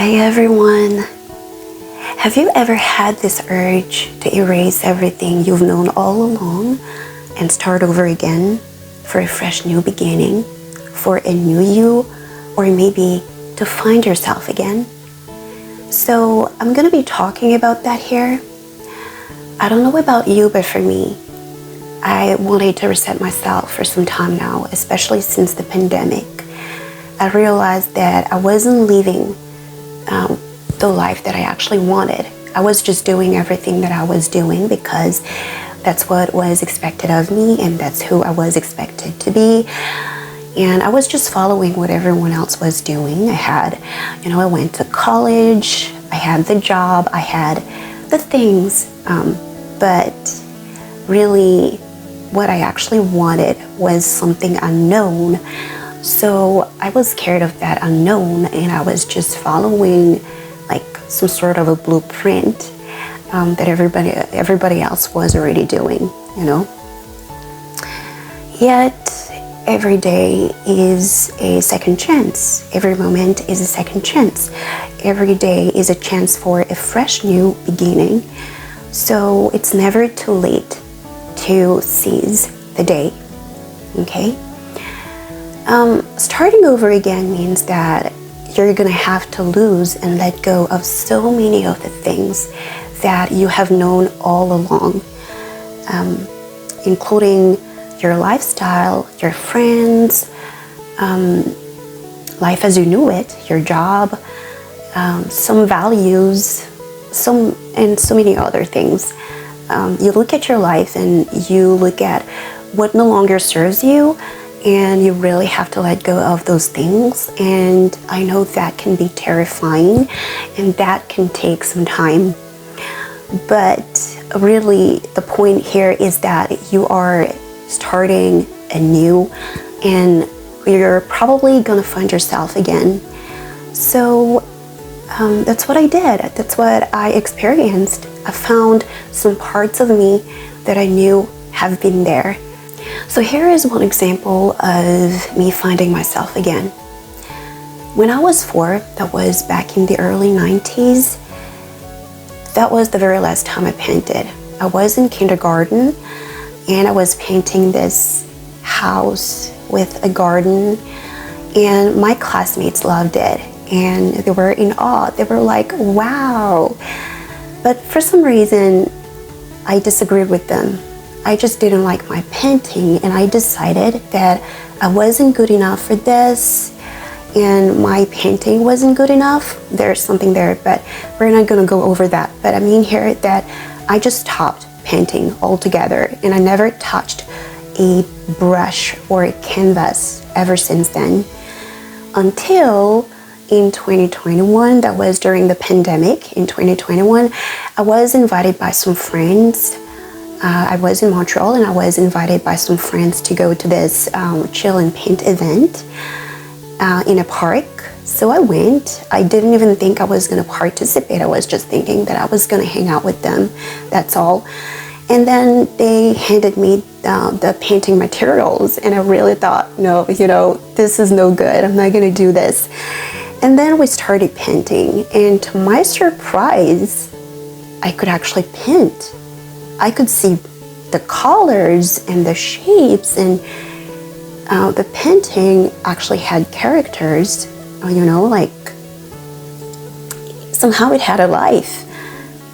Hi everyone. Have you ever had this urge to erase everything you've known all along and start over again for a fresh new beginning, for a new you, or maybe to find yourself again? So I'm gonna be talking about that here. I don't know about you, but for me, I wanted to reset myself for some time now, especially since the pandemic. I realized that I wasn't living the life that I actually wanted. I was just doing everything that I was doing because that's what was expected of me and that's who I was expected to be. And I was just following what everyone else was doing. I went to college, I had the job, I had the things, but really what I actually wanted was something unknown. So I was scared of that unknown, and I was just following like some sort of a blueprint that everybody else was already doing, you know. Yet every day is a second chance. Every moment is a second chance. Every day is a chance for a fresh new beginning. So it's never too late to seize the day, okay? Starting over again means that you're gonna have to lose and let go of so many of the things that you have known all along, including your lifestyle, your friends, life as you knew it, your job, some values, and so many other things. You look at your life and you look at what no longer serves you, and you really have to let go of those things. And I know that can be terrifying and that can take some time. But really the point here is that you are starting anew and you're probably gonna find yourself again. So that's what I did. That's what I experienced. I found some parts of me that I knew have been there. So here is one example of me finding myself again. When I was 4, that was back in the early 90s, that was the very last time I painted. I was in kindergarten and I was painting this house with a garden, and my classmates loved it and they were in awe. They were like, wow. But for some reason, I disagreed with them. I just didn't like my painting, and I decided that I wasn't good enough for this and my painting wasn't good enough. There's something there, but we're not gonna go over that. But I mean here that I just stopped painting altogether, and I never touched a brush or a canvas ever since then, until in 2021, that was during the pandemic. In 2021, I was invited by some friends. I was in Montreal and I was invited by some friends to go to this chill and paint event in a park. So I went. I didn't even think I was gonna participate. I was just thinking that I was gonna hang out with them, that's all. And then they handed me the painting materials, and I really thought, no, this is no good. I'm not gonna do this. And then we started painting, and to my surprise, I could actually paint. I could see the colors and the shapes, and the painting actually had characters, like somehow it had a life.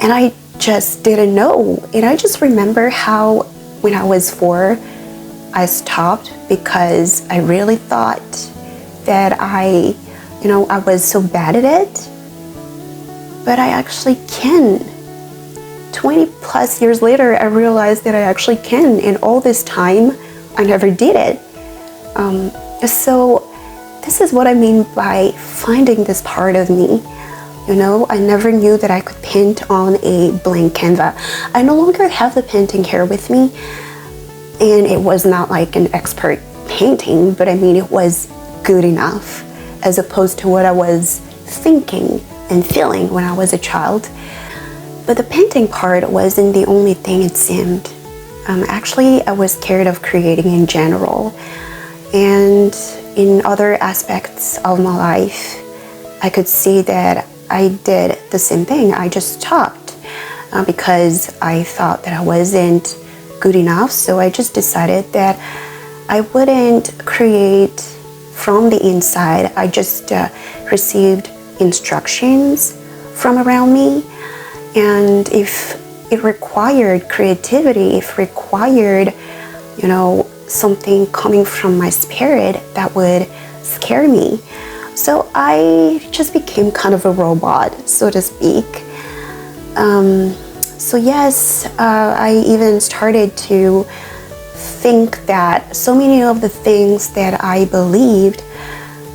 And I just didn't know. And I just remember how when I was 4, I stopped because I really thought that I was so bad at it, but I actually can. 20 plus years later, I realized that I actually can, and all this time, I never did it. So this is what I mean by finding this part of me. I never knew that I could paint on a blank canvas. I no longer have the painting here with me, and it was not like an expert painting, but I mean, it was good enough as opposed to what I was thinking and feeling when I was a child. But the painting part wasn't the only thing, it seemed. Actually, I was scared of creating in general. And in other aspects of my life, I could see that I did the same thing. I just stopped because I thought that I wasn't good enough. So I just decided that I wouldn't create from the inside. I just received instructions from around me, and if it required creativity, if required, something coming from my spirit, that would scare me. So I just became kind of a robot, so to speak. So yes, I even started to think that so many of the things that I believed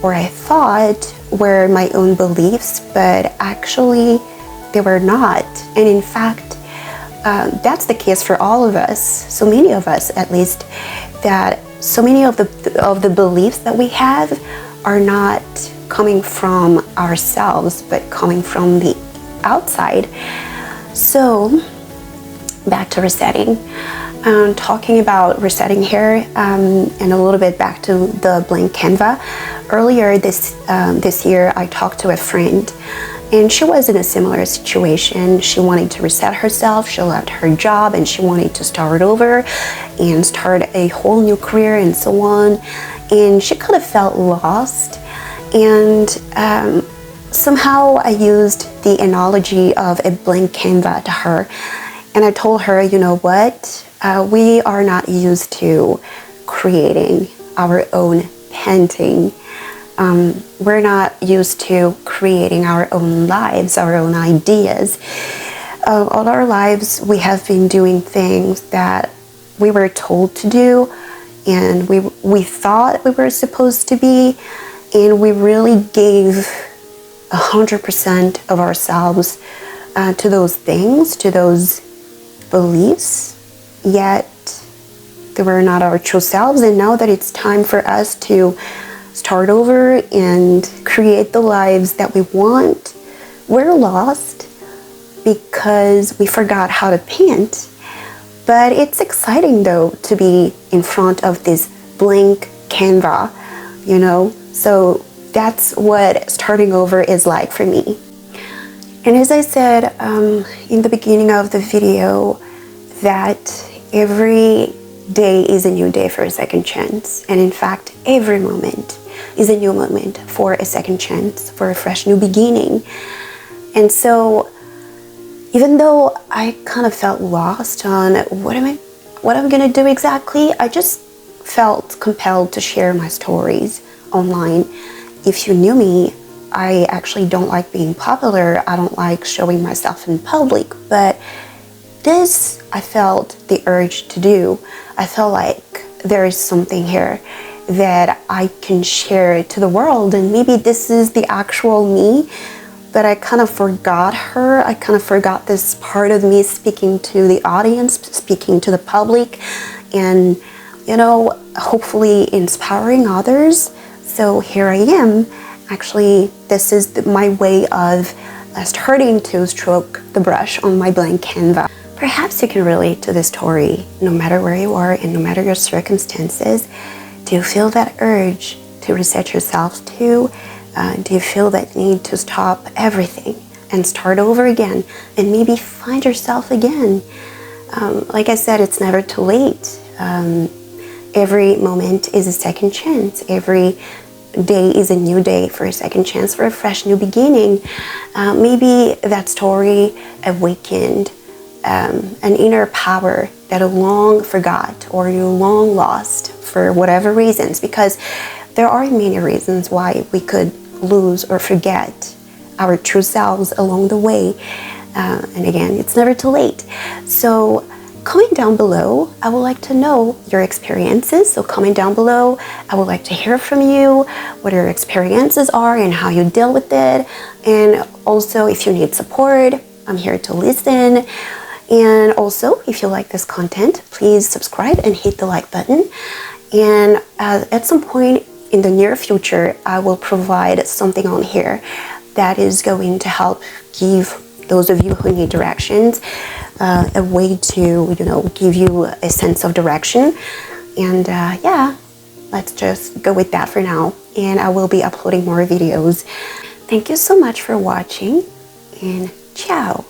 or I thought were my own beliefs, but actually they were not. And in fact, that's the case for all of us, so many of us at least, that so many of the beliefs that we have are not coming from ourselves, but coming from the outside. So back to resetting. Talking about resetting here, and a little bit back to the blank Canva. Earlier this year, I talked to a friend, and she was in a similar situation. She wanted to reset herself. She left her job and she wanted to start over and start a whole new career and so on. And she kind of felt lost. And somehow I used the analogy of a blank Canva to her. And I told her, you know what? We are not used to creating our own painting. We're not used to creating our own lives, our own ideas. All our lives, we have been doing things that we were told to do, and we thought we were supposed to be, and we really gave 100% of ourselves to those things, to those beliefs, yet they were not our true selves. And now that it's time for us to start over and create the lives that we want, we're lost because we forgot how to paint. But it's exciting though to be in front of this blank Canva, so that's what starting over is like for me. And as I said in the beginning of the video, that every day is a new day for a second chance. And in fact, every moment is a new moment for a second chance, for a fresh new beginning. And so even though I kind of felt lost on what I'm gonna do exactly, I just felt compelled to share my stories online. If you knew me, I actually don't like being popular. I don't like showing myself in public, but this I felt the urge to do. I felt like there is something here that I can share to the world, and maybe this is the actual me, but I kind of forgot her. I kind of forgot this part of me speaking to the audience, speaking to the public, and hopefully inspiring others. So here I am. Actually, this is my way of starting to stroke the brush on my blank Canva. Perhaps you can relate to this story, no matter where you are and no matter your circumstances. Do you feel that urge to reset yourself too? Do you feel that need to stop everything and start over again and maybe find yourself again? Like I said, it's never too late. Every moment is a second chance. Every day is a new day for a second chance, for a fresh new beginning. Maybe that story awakened an inner power that you long forgot or you long lost for whatever reasons, because there are many reasons why we could lose or forget our true selves along the way. And again, it's never too late. So comment down below. I would like to know your experiences. So comment down below. I would like to hear from you what your experiences are and how you deal with it. And also, if you need support, I'm here to listen. And also, if you like this content, please subscribe and hit the like button. And at some point in the near future, I will provide something on here that is going to help give those of you who need directions a way to, give you a sense of direction. And yeah, let's just go with that for now. And I will be uploading more videos. Thank you so much for watching, and ciao!